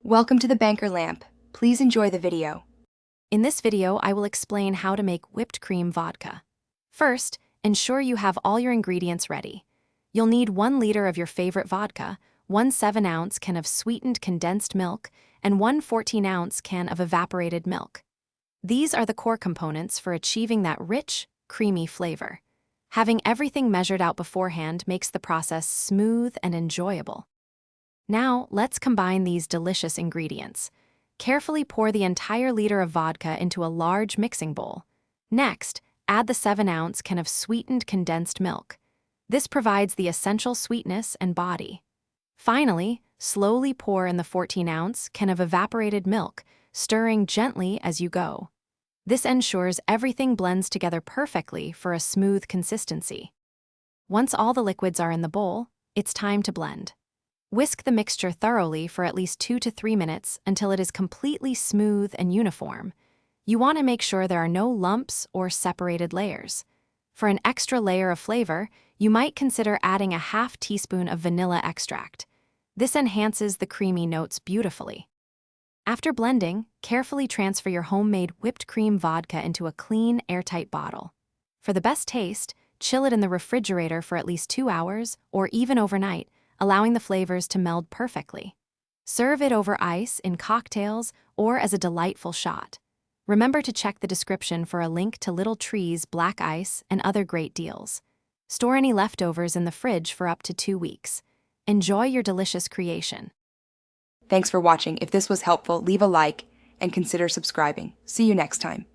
Welcome to the Banker Lamp. Please enjoy the video. In this video, I will explain how to make whipped cream vodka. First, ensure you have all your ingredients ready. You'll need 1 liter of your favorite vodka, 1 7-ounce can of sweetened condensed milk, and 1 14-ounce can of evaporated milk. These are the core components for achieving that rich, creamy flavor. Having everything measured out beforehand makes the process smooth and enjoyable. Now, let's combine these delicious ingredients. Carefully pour the entire liter of vodka into a large mixing bowl. Next, add the 7-ounce can of sweetened condensed milk. This provides the essential sweetness and body. Finally, slowly pour in the 14-ounce can of evaporated milk, stirring gently as you go. This ensures everything blends together perfectly for a smooth consistency. Once all the liquids are in the bowl, it's time to blend. Whisk the mixture thoroughly for at least 2 to 3 minutes until it is completely smooth and uniform. You want to make sure there are no lumps or separated layers. For an extra layer of flavor, you might consider adding a ½ teaspoon of vanilla extract. This enhances the creamy notes beautifully. After blending, carefully transfer your homemade whipped cream vodka into a clean, airtight bottle. For the best taste, chill it in the refrigerator for at least 2 hours or even overnight, allowing the flavors to meld perfectly. Serve it over ice in cocktails or as a delightful shot. Remember to check the description for a link to Little Tree's black ice and other great deals. Store any leftovers in the fridge for up to 2 weeks. Enjoy your delicious creation. Thanks for watching. If this was helpful, leave a like and consider subscribing. See you next time.